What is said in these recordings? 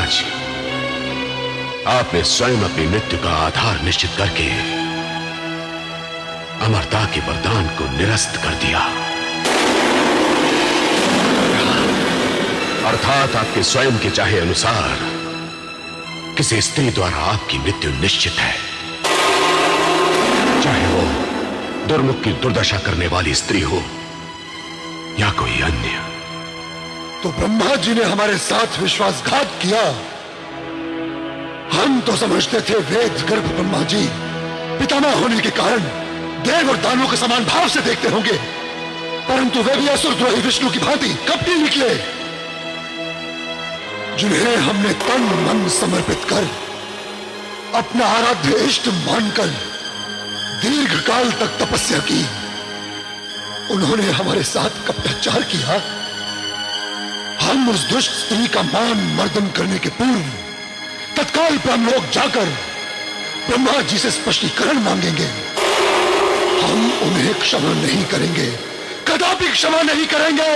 दानवराज, आपने स्वयं अपनी मृत्यु का आधार निश्चित करके अमरता के वरदान को निरस्त कर दिया। अर्थात आपके स्वयं के चाहे अनुसार किसी स्त्री द्वारा आपकी मृत्यु निश्चित है, चाहे वो दुर्मुख की दुर्दशा करने वाली स्त्री हो या कोई अन्य। तो ब्रह्मा जी ने हमारे साथ विश्वासघात किया। हम तो समझते थे वेद गर्भ ब्रह्मा जी पितामह होने के कारण देव और दानवों के समान भाव से देखते होंगे, परंतु वे भी असुरद्रोही विष्णु की भांति कपटी निकले, जिन्हें हमने तन मन समर्पित कर अपना आराध्य इष्ट मानकर दीर्घ काल तक तपस्या की। उन्होंने हमारे साथ कपटाचार किया। हम उस दुष्ट स्त्री का मान मर्दन करने के पूर्व तत्काल ब्रह्मलोक जाकर ब्रह्मा जी से स्पष्टीकरण मांगेंगे। हम उन्हें क्षमा नहीं करेंगे, कदापि क्षमा नहीं करेंगे।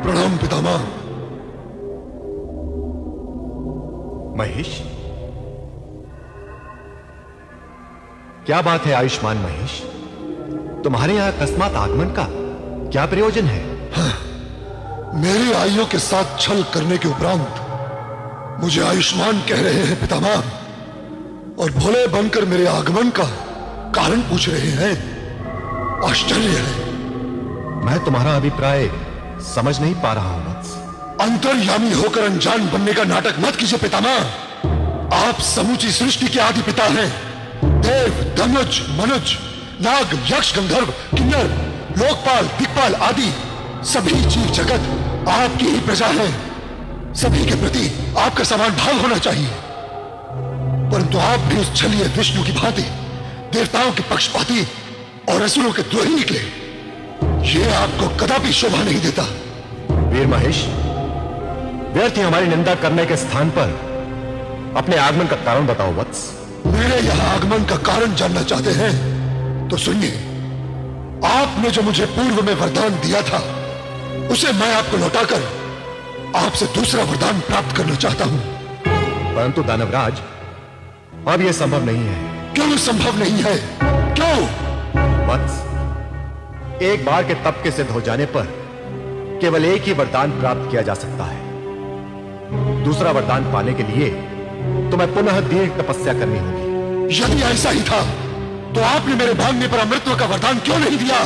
प्रणाम पितामह। महेश, क्या बात है आयुष्मान महेश? तुम्हारे यहां अकस्मात आगमन का क्या प्रयोजन है? मेरी आयु के साथ छल करने के उपरांत मुझे आयुष्मान कह रहे हैं पितामह, और भोले बनकर मेरे आगमन का कारण पूछ रहे हैं। आश्चर्य है। मैं तुम्हारा अभिप्राय समझ नहीं पा रहा हूं वत्स। अंतर्यामी होकर अनजान बनने का नाटक मत कीजिए पितामह। आप समूची सृष्टि के आदि पिता हैं। देव, धनुज, मनुज, नाग, यक्ष, गंधर्व, किन्नर, लोकपाल, दिक्पाल आदि सभी जीव जगत आपकी ही प्रजा है। सभी के प्रति आपका समान भाव होना चाहिए, परंतु आप भी उस छलिए विष्णु की भांति देवताओं के पक्षपाती और असुरों के द्रोही निकले। ये आपको कदापि शोभा नहीं देता। वीर महेश, व्यर्थ ही हमारी निंदा करने के स्थान पर अपने आगमन का कारण बताओ वत्स। मेरे यहां आगमन का कारण जानना चाहते हैं तो सुनिए। आपने जो मुझे पूर्व में वरदान दिया था उसे मैं आपको लौटाकर आपसे दूसरा वरदान प्राप्त करना चाहता हूं। परंतु दानवराज, अब यह संभव नहीं है। क्यों संभव नहीं है? क्यों? वत्स, एक बार के तप के सिद्ध हो जाने पर केवल एक ही वरदान प्राप्त किया जा सकता है। दूसरा वरदान पाने के लिए तुम्हें पुनः दीर्घ तपस्या करनी होगी। यदि ऐसा ही था तो आपने मेरे मांगने पर अमृतत्व का वरदान क्यों नहीं दिया?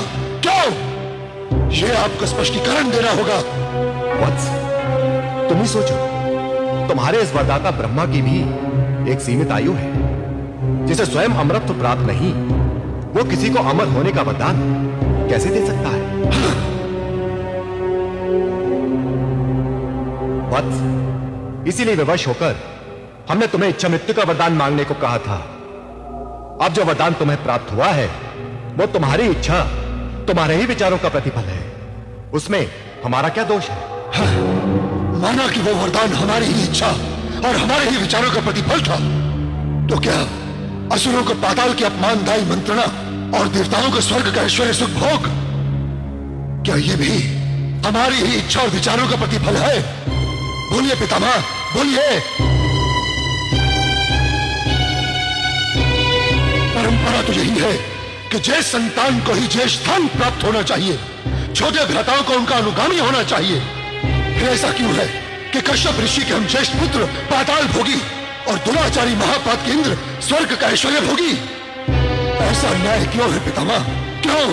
क्यों? यह आपको स्पष्टीकरण देना होगा। वत्स, तुम ही सोचो, तुम्हारे इस वरदाता ब्रह्मा की भी एक सीमित आयु है। जिसे स्वयं अमृतत्व प्राप्त नहीं, वो किसी को अमर होने का वरदान कैसे दे सकता है? वत्स, इसीलिए विवश होकर हमने तुम्हें इच्छा मृत्यु का वरदान मांगने को कहा था। अब जो वरदान तुम्हें प्राप्त हुआ है वो तुम्हारी इच्छा, तुम्हारे ही विचारों का प्रतिफल है। उसमें हमारा क्या दोष है? माना कि वो वरदान हमारी ही इच्छा और हमारे ही विचारों का प्रतिफल था, तो क्या असुरों को पाताल की अपमानदायी मंत्रणा और देवताओं को स्वर्ग का ऐश्वर्य सुख भोग, क्या ये भी हमारी ही इच्छा और विचारों का प्रतिफल है? बोलिए पितामह, बोलिए। परंपरा तो यही है कि ज्येष्ठ संतान को ही ज्येष्ठ स्थान प्राप्त होना चाहिए, छोटे भ्राताओं को उनका अनुगामी होना चाहिए। फिर ऐसा क्यों है कि कश्यप ऋषि के हम ज्येष्ठ पुत्र पाताल भोगी और दुराचारी महापात के इंद्र स्वर्ग का ऐश्वर्य भोगी? ऐसा अन्याय क्यों है पितामह? क्यों?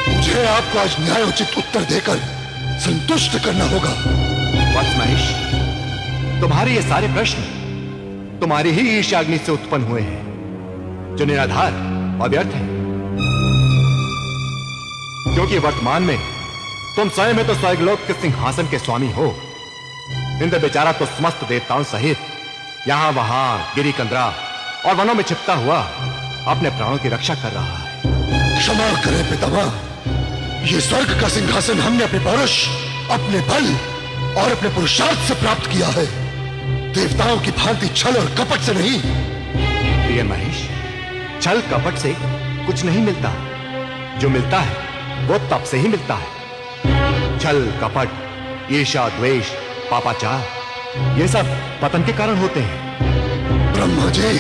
मुझे आपको आज न्यायोचित उत्तर देकर संतुष्ट करना होगा। वत्स महेश, तुम्हारे ये सारे प्रश्न तुम्हारी ही ईर्ष्याग्नि से उत्पन्न हुए हैं, जो निराधार और व्यर्थ है। क्योंकि वर्तमान में तुम स्वयं में तो स्वर्गलोक के सिंहासन के स्वामी हो। इंद्र बेचारा तो समस्त देवताओं सहित यहां वहां गिरी कंदरा और वनों में छिपता हुआ अपने प्राणों की रक्षा कर रहा है। क्षमा करें पितामह, ये स्वर्ग का सिंहासन हमने अपने पौरुष, अपने बल और अपने पुरुषार्थ से प्राप्त किया है, देवताओं की भांति छल और कपट से नहीं। प्रिय महेश, छल कपट से कुछ नहीं मिलता। जो मिलता है वो तप से ही मिलता है। छल कपट, ईर्ष्या, द्वेष, पापाचार, ये सब पतन के कारण होते हैं। ब्रह्मा जी,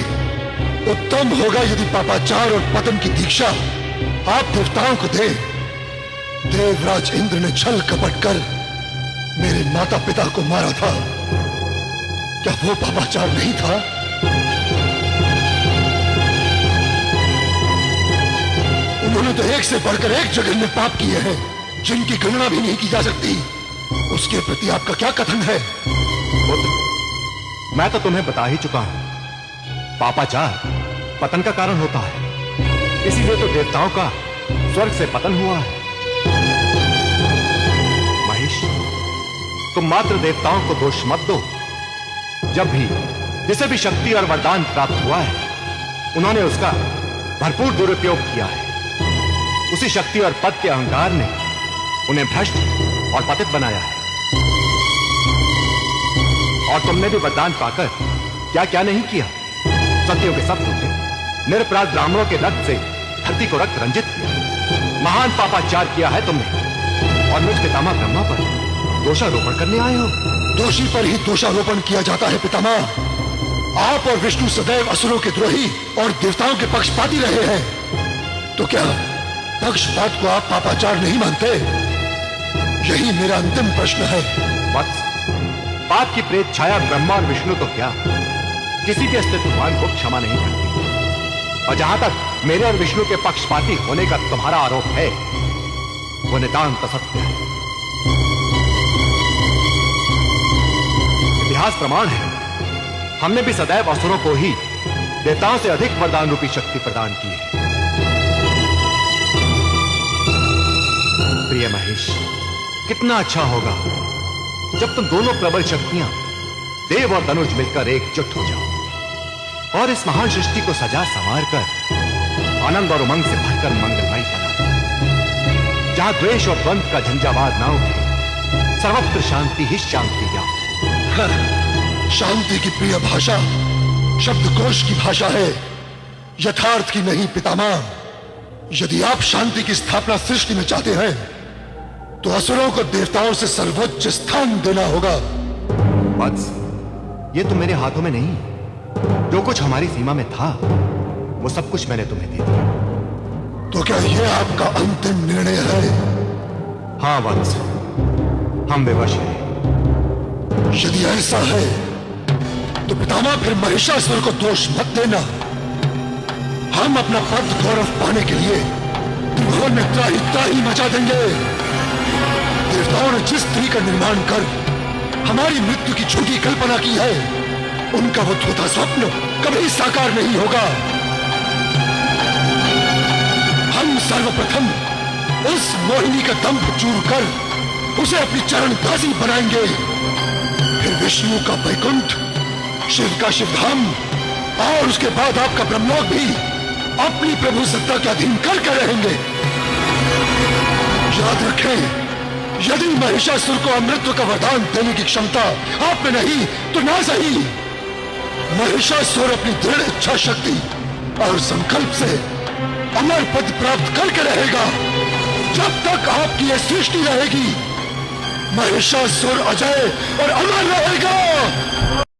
उत्तम होगा यदि पापाचार और पतन की दीक्षा आप देवताओं को दे। देवराज इंद्र ने छल कपट कर मेरे माता पिता को मारा था, क्या वो पापाचार नहीं था? उन्होंने तो एक से बढ़कर एक जघन्य पाप किए हैं, जिनकी गणना भी नहीं की जा सकती। उसके प्रति आपका क्या कथन है? पुत्र, मैं तो तुम्हें बता ही चुका हूं, पापाचार पतन का कारण होता है। इसीलिए तो देवताओं का स्वर्ग से पतन हुआ है। महेश, तुम मात्र देवताओं को दोष मत दो। जब भी जिसे भी शक्ति और वरदान प्राप्त हुआ है, उन्होंने उसका भरपूर दुरुपयोग किया है। उसी शक्ति और पद के अहंकार ने उन्हें भ्रष्ट और पतित बनाया है। और तुमने भी वरदान पाकर क्या क्या नहीं किया। सत्यों के सब टूटे, निरपराध ब्राह्मणों के रक्त से धरती को रक्त रंजित किया। महान पापाचार किया है तुमने, और मुझ पितामह ब्रह्मा पर दोषारोपण करने आए हो। दोषी पर ही दोषारोपण किया जाता है पितामह। आप और विष्णु सदैव असुरों के द्रोही और देवताओं के पक्षपाती रहे हैं, तो क्या पक्षपात को आप पापाचार नहीं मानते? यही मेरा अंतिम प्रश्न है। वत्स, पाप की प्रेत छाया ब्रह्मा और विष्णु तो क्या किसी भी अस्तित्ववान को क्षमा नहीं करती। और जहां तक मेरे और विष्णु के पक्षपाती होने का तुम्हारा आरोप है, वो नितांत असत्य है। इतिहास प्रमाण है, हमने भी सदैव असुरों को ही देवताओं से अधिक वरदान रूपी शक्ति प्रदान की है। प्रिय महेश, कितना अच्छा होगा जब तुम दोनों प्रबल शक्तियां देव और धनुष मिलकर एकजुट हो जाओ और इस महान सृष्टि को सजा संवार कर आनंद और उमंग से भरकर मंगलमय बना दो, जहां द्वेष और द्वंद्व का झंझावात ना उठे, सर्वत्र शांति ही शांति व्याप्त। शांति की प्रिय भाषा शब्दकोश की भाषा है, यथार्थ की नहीं पितामह। यदि आप शांति की स्थापना सृष्टि में चाहते हैं, तो असुरों को देवताओं से सर्वोच्च स्थान देना होगा। वत्स, ये तो मेरे हाथों में नहीं। जो कुछ हमारी सीमा में था, वो सब कुछ मैंने तुम्हें दे दिया। तो क्या यह आपका अंतिम निर्णय है? हाँ वत्स, हम विवश हैं। यदि ऐसा है, तो पितामह फिर महिषासुर को दोष मत देना। हम अपना पद गौरव पाने के लिए घोर में त्राही मचा देंगे। देवताओं ने जिस स्त्री का निर्माण कर हमारी मृत्यु की झूठी कल्पना की है, उनका वो धोता स्वप्न कभी साकार नहीं होगा। हम सर्वप्रथम उस मोहिनी का दंभ चूर कर उसे अपनी चरण दासी बनाएंगे। फिर विष्णु का वैकुंठ, शिव का शिवधाम और उसके बाद आपका ब्रह्मलोक भी अपनी प्रभु सत्ता के अधीन करके रहेंगे। याद रखें, यदि महिषासुर को अमृत का वरदान देने की क्षमता आप में नहीं, तो ना सही, महिषासुर अपनी दृढ़ इच्छा शक्ति और संकल्प से अमर पद प्राप्त करके रहेगा। जब तक आपकी यह सृष्टि रहेगी, महिषासुर अजय और अमर रहेगा।